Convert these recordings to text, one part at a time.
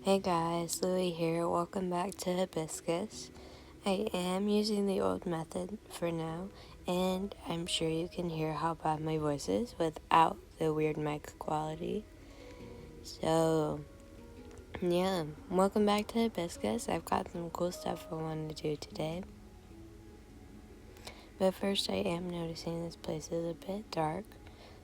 Hey guys, Louie here. Welcome back to Hibiscus. I am using the old method for now, and I'm sure you can hear how bad my voice is without the weird mic quality. So, yeah, welcome back to Hibiscus. I've got some cool stuff I want to do today. But first, I am noticing this place is a bit dark,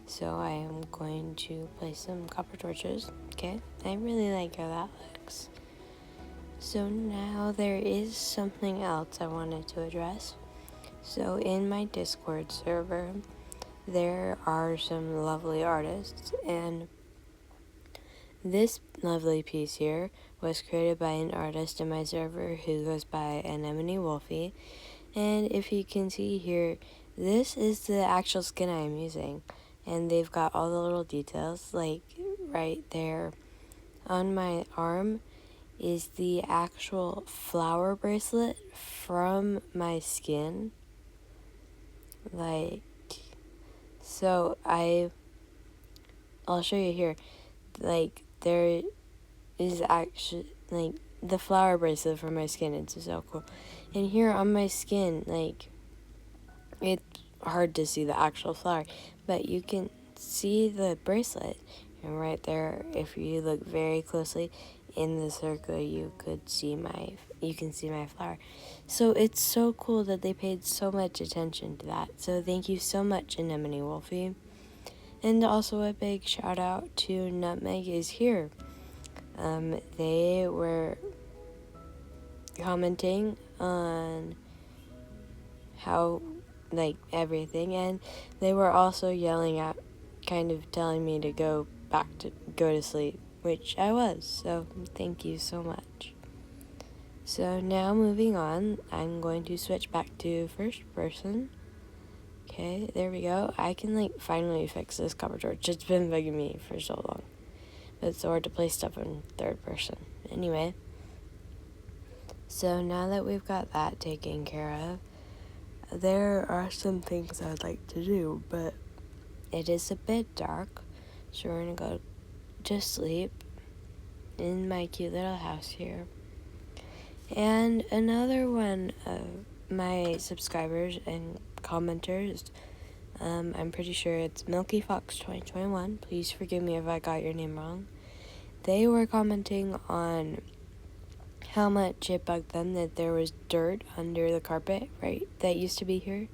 so I am going to place some copper torches. Okay, I really like how that looks. So now there is something else I wanted to address. So in my Discord server, there are some lovely artists, and this lovely piece here was created by an artist in my server who goes by Anemone Wolfie. And if you can see here, this is the actual skin I am using, and they've got all the little details, like right there on my arm is the actual flower bracelet from my skin. So I'll show you here. There is actually, the flower bracelet from my skin. It's so cool. And here on my skin, it's hard to see the actual flower, but you can see the bracelet. And right there, if you look very closely in the circle, you can see my flower. So it's so cool that they paid so much attention to that. So thank you so much, Anemone Wolfie. And also a big shout out to Nutmeg is here. They were commenting on how, everything, and they were also yelling at, kind of telling me to go to sleep, which I was, so thank you so much. So now moving on, I'm going to switch back to first person. Okay, there we go. I can finally fix this cover torch. It's been bugging me for so long, but it's so hard to place stuff in third person. Anyway, so now that we've got that taken care of, there are some things I'd like to do, but it is a bit dark, so we're gonna go to sleep in my cute little house here. And another one of my subscribers and commenters, I'm pretty sure it's Milky Fox 2021. Please forgive me if I got your name wrong. They were commenting on how much it bugged them that there was dirt under the carpet, right, that used to be here.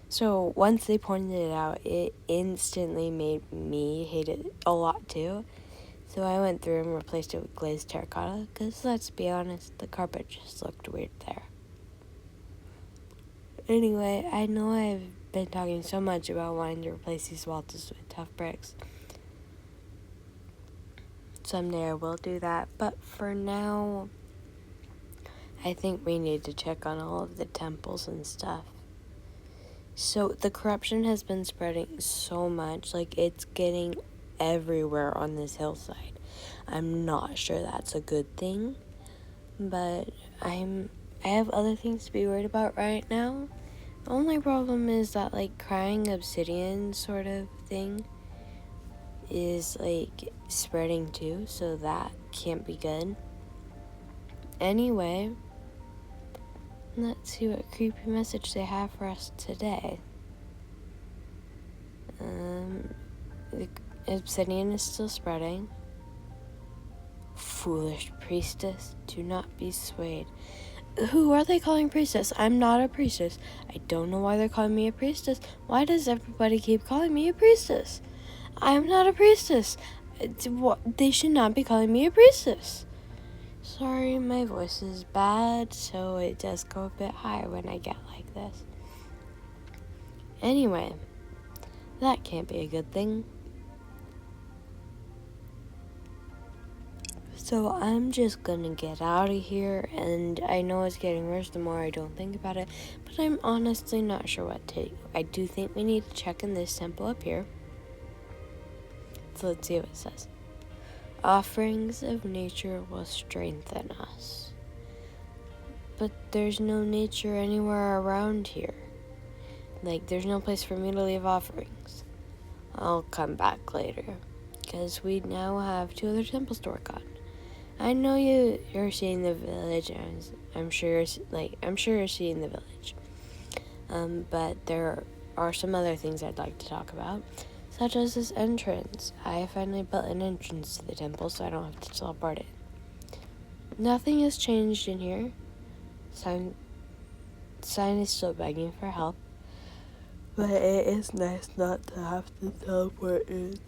So once they pointed it out, it instantly made me hate it a lot too. So I went through and replaced it with glazed terracotta, because let's be honest, the carpet just looked weird there. Anyway, I know I've been talking so much about wanting to replace these walls with tough bricks. Someday I will do that, but for now, I think we need to check on all of the temples and stuff. So the corruption has been spreading so much, it's getting everywhere on this hillside. I'm not sure that's a good thing, but I have other things to be worried about right now. The only problem is that crying obsidian sort of thing is spreading too, so that can't be good. Anyway, let's see what creepy message they have for us today. The obsidian is still spreading. Foolish priestess, do not be swayed. Who are they calling priestess? I'm not a priestess. I don't know why they're calling me a priestess. Why does everybody keep calling me a priestess? I'm not a priestess. They should not be calling me a priestess. Sorry, my voice is bad, so it does go a bit high when I get like this. Anyway, that can't be a good thing. So I'm just gonna get out of here, and I know it's getting worse the more I don't think about it, but I'm honestly not sure what to do. I do think we need to check in this temple up here. So let's see what it says. Offerings of nature will strengthen us. But there's no nature anywhere around here. There's no place for me to leave offerings. I'll come back later, because we now have 2 other temples to work on. I know you're seeing the village, and I'm sure you're seeing the village. But there are some other things I'd like to talk about, such as this entrance. I finally built an entrance to the temple, so I don't have to teleport in. Nothing has changed in here. Sign is still begging for help, but it is nice not to have to teleport in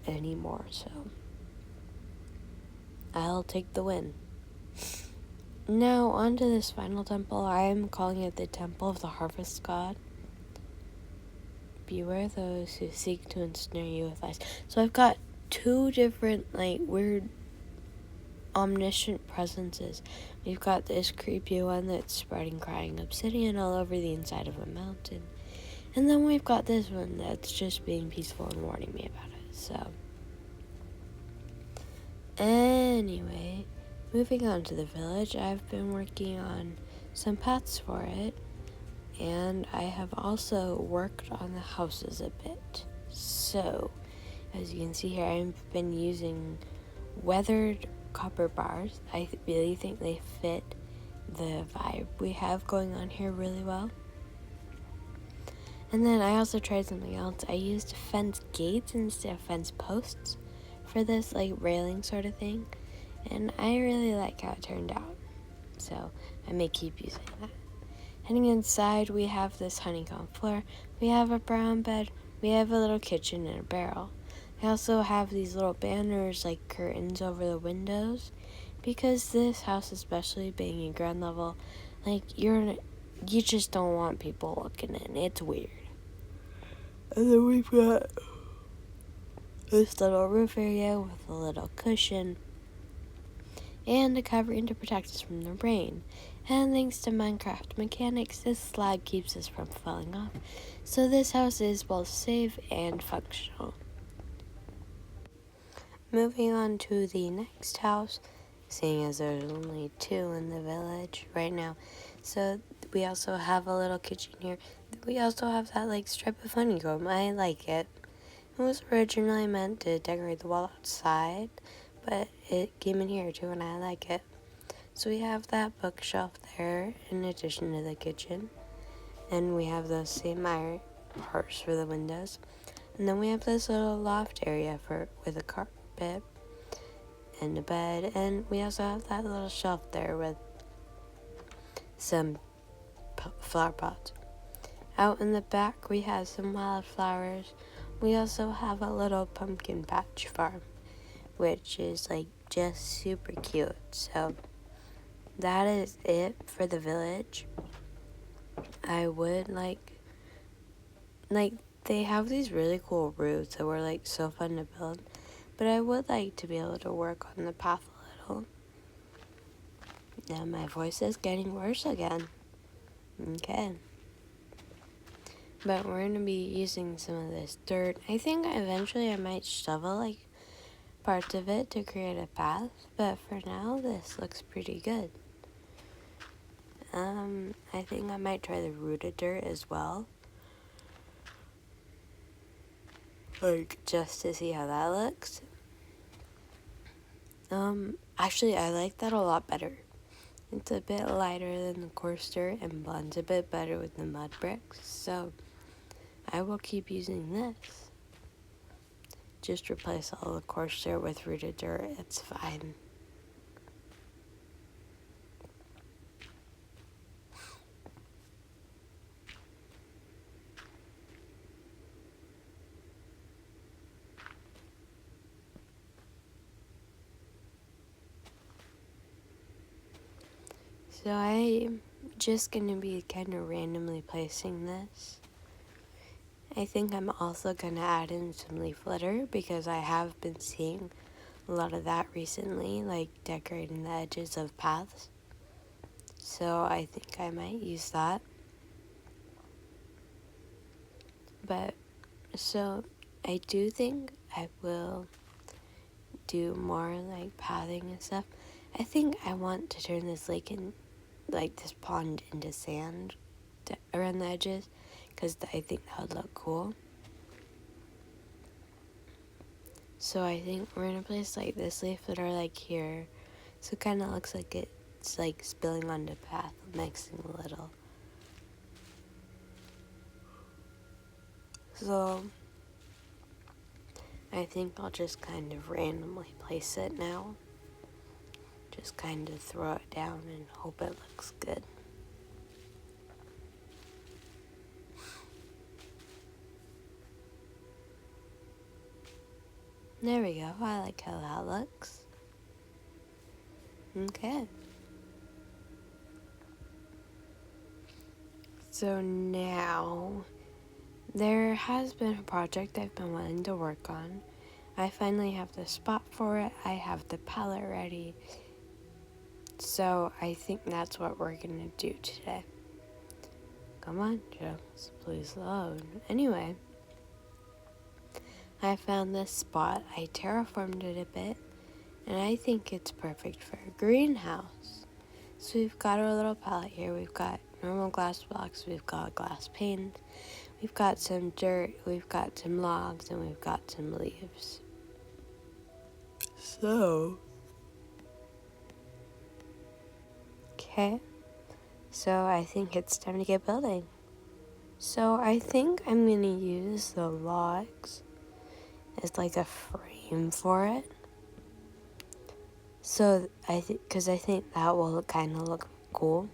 anymore, so I'll take the win. Now, on to this final temple. I am calling it the Temple of the Harvest God. Beware those who seek to ensnare you with lies. So I've got two different, weird, omniscient presences. We've got this creepy one that's spreading crying obsidian all over the inside of a mountain. And then we've got this one that's just being peaceful and warning me about it. So, anyway, moving on to the village, I've been working on some paths for it, and I have also worked on the houses a bit. So, as you can see here, I've been using weathered copper bars. I really think they fit the vibe we have going on here really well. And then I also tried something else. I used fence gates instead of fence posts for this railing sort of thing, and I really like how it turned out, so I may keep using that. Heading inside, we have this honeycomb floor, we have a brown bed, we have a little kitchen and a barrel. I also have these little banners like curtains over the windows, because this house, especially being a ground level, you just don't want people looking in. It's weird. And then we've got this little roof area with a little cushion and a covering to protect us from the rain. And thanks to Minecraft mechanics, this slab keeps us from falling off. So this house is both safe and functional. Moving on to the next house, seeing as there's only two in the village right now. So we also have a little kitchen here. We also have that strip of honeycomb. I like it. It was originally meant to decorate the wall outside, but it came in here too, and I like it. So we have that bookshelf there in addition to the kitchen, and we have those same iron parts for the windows, and then we have this little loft area with a carpet and a bed, and we also have that little shelf there with some flower pots. Out in the back, we have some wildflowers. We also have a little pumpkin patch farm, which is just super cute. So that is it for the village. I would they have these really cool routes that were so fun to build, but I would like to be able to work on the path a little. Now my voice is getting worse again. Okay. But we're going to be using some of this dirt. I think eventually I might shovel parts of it to create a path, but for now this looks pretty good. I think I might try the rooted dirt as well, just to see how that looks. Actually I like that a lot better. It's a bit lighter than the coarse dirt and blends a bit better with the mud bricks, so I will keep using this. Just replace all the coarse dirt with rooted dirt, it's fine. So I'm just going to be kind of randomly placing this. I think I'm also going to add in some leaf litter because I have been seeing a lot of that recently, decorating the edges of paths. So I think I might use that. But, so I do think I will do more pathing and stuff. I think I want to turn this lake in, this pond into sand around the edges, because I think that would look cool. So I think we're gonna place like this leaf litter like here. So it kind of looks like it's like spilling on the path, mixing a little. So I think I'll just kind of randomly place it now. Just kind of throw it down and hope it looks good. There we go. I like how that looks. Okay. So now, there has been a project I've been wanting to work on. I finally have the spot for it. I have the palette ready. So I think that's what we're gonna do today. Come on, Jones, please load. Anyway, I found this spot. I terraformed it a bit, and I think it's perfect for a greenhouse. So we've got our little palette here. We've got normal glass blocks, we've got glass panes, we've got some dirt, we've got some logs, and we've got some leaves. Okay, so I think it's time to get building. So I think I'm gonna use the logs as like a frame for it. So because I think that will kind of look cool.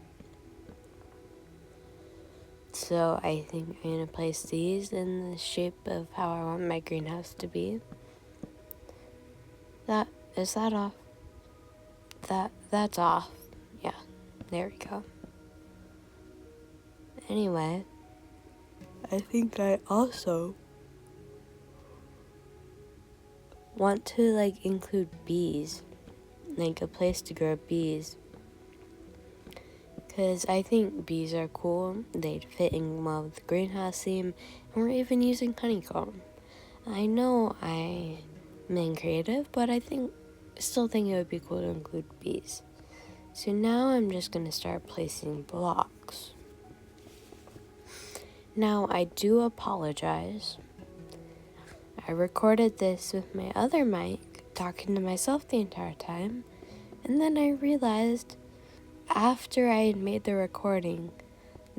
So I think I'm gonna place these in the shape of how I want my greenhouse to be. Is that off? That's off. Yeah, there we go. Anyway, I think I also want to like include bees, like a place to grow bees. Because I think bees are cool. They'd fit in well with the greenhouse theme. And we're even using honeycomb. I know I'm being creative, but I still think it would be cool to include bees. So now I'm just going to start placing blocks. Now I do apologize. I recorded this with my other mic, talking to myself the entire time. And then I realized after I had made the recording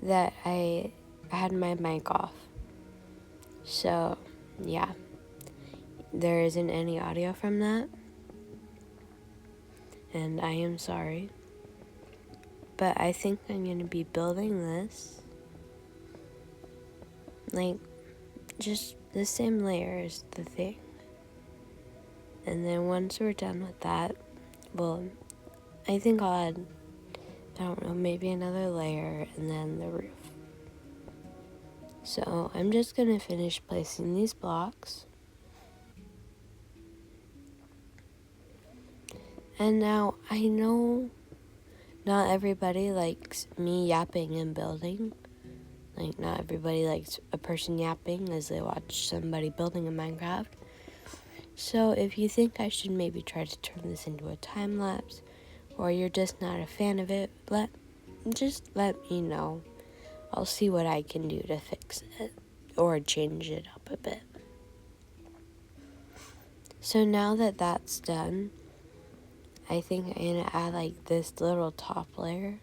that I had my mic off. So, yeah. There isn't any audio from that. And I am sorry. But I think I'm going to be building this. Like, just the same layer as the thing. And then once we're done with that, well, I think I'll add, I don't know, maybe another layer and then the roof. So I'm just going to finish placing these blocks. And now I know not everybody likes me yapping and building. Like, not everybody likes a person yapping as they watch somebody building in Minecraft. So if you think I should maybe try to turn this into a time lapse, or you're just not a fan of it, just let me know. I'll see what I can do to fix it or change it up a bit. So now that that's done, I think I'm going to add like this little top layer,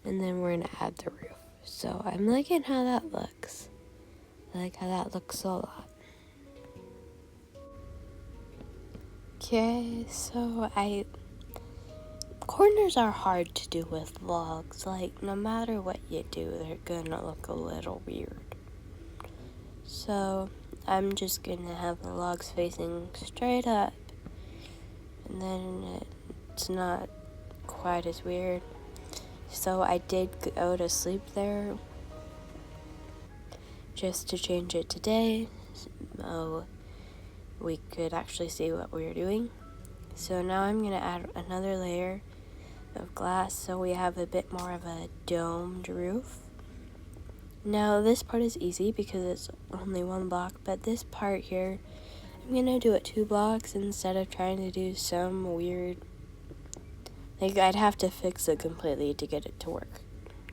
and then we're going to add the roof. So I'm liking how that looks. I like how that looks a lot. Okay, so corners are hard to do with logs. Like, no matter what you do, they're gonna look a little weird. So I'm just gonna have the logs facing straight up, and then it's not quite as weird. So I did go to sleep there just to change it today, so we could actually see what we were doing. So now I'm going to add another layer of glass so we have a bit more of a domed roof. Now this part is easy because it's only one block, but this part here, I'm going to do it 2 blocks instead of trying to do some weird, like I'd have to fix it completely to get it to work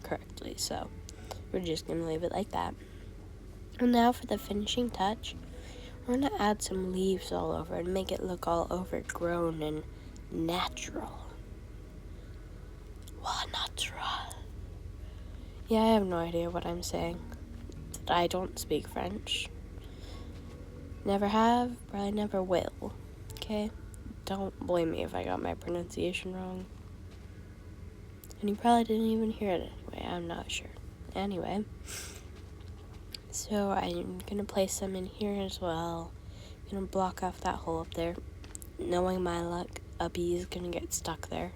correctly, so we're just going to leave it like that. And now for the finishing touch, We're gonna add some leaves all over and make it look all overgrown and natural. Wow, natural. Yeah, I have no idea what I'm saying. I don't speak French. Never have, probably never will. Okay? Don't blame me if I got my pronunciation wrong. And you probably didn't even hear it anyway, I'm not sure. Anyway, so I'm gonna place some in here as well. Gonna block off that hole up there. Knowing my luck, a bee is gonna get stuck there.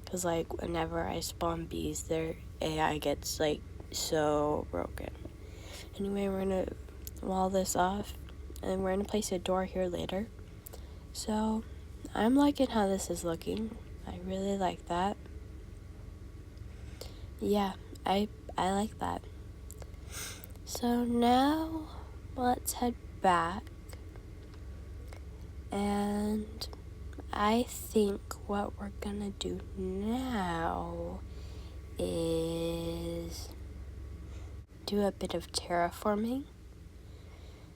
Cause like whenever I spawn bees, their AI gets like so broken. Anyway, we're gonna wall this off, and we're gonna place a door here later. So I'm liking how this is looking. I really like that. Yeah, I like that. So now let's head back, and I think what we're gonna do now is do a bit of terraforming,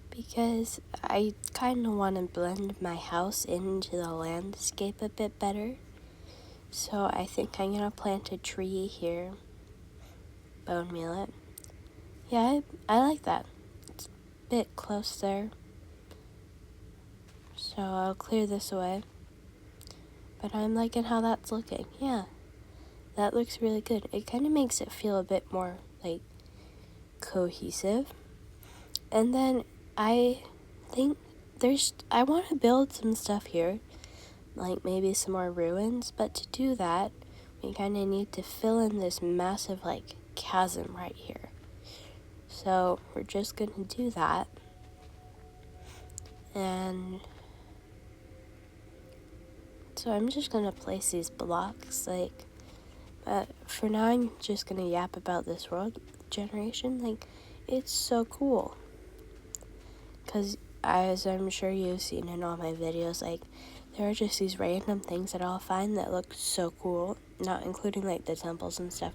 because I kind of want to blend my house into the landscape a bit better. So I think I'm gonna plant a tree here, bone meal it. Yeah, I like that. It's a bit close there. So I'll clear this away. But I'm liking how that's looking. Yeah, that looks really good. It kind of makes it feel a bit more, like, cohesive. And then I think I want to build some stuff here, like maybe some more ruins. But to do that, we kind of need to fill in this massive, like, chasm right here. So we're just going to do that. And so I'm just going to place these blocks, like, but for now I'm just going to yap about this world generation. Like, it's so cool. Because as I'm sure you've seen in all my videos, like, there are just these random things that I'll find that look so cool, not including, like, the temples and stuff.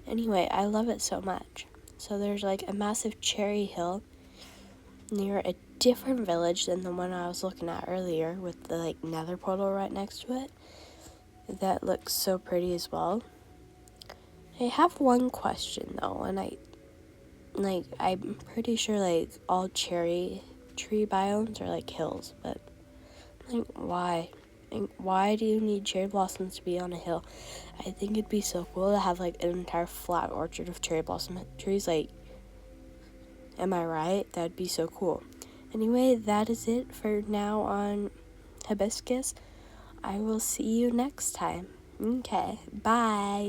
Anyway, I love it so much. So there's, like, a massive cherry hill near a different village than the one I was looking at earlier with the, like, nether portal right next to it. That looks so pretty as well. I have one question, though, and I'm pretty sure, like, all cherry tree biomes are, like, hills, but, like, why? Like, why do you need cherry blossoms to be on a hill? I think it'd be so cool to have, like, an entire flat orchard of cherry blossom trees, like, am I right? That'd be so cool. Anyway, that is it for now on Hibiscus. I will see you next time. Okay, bye.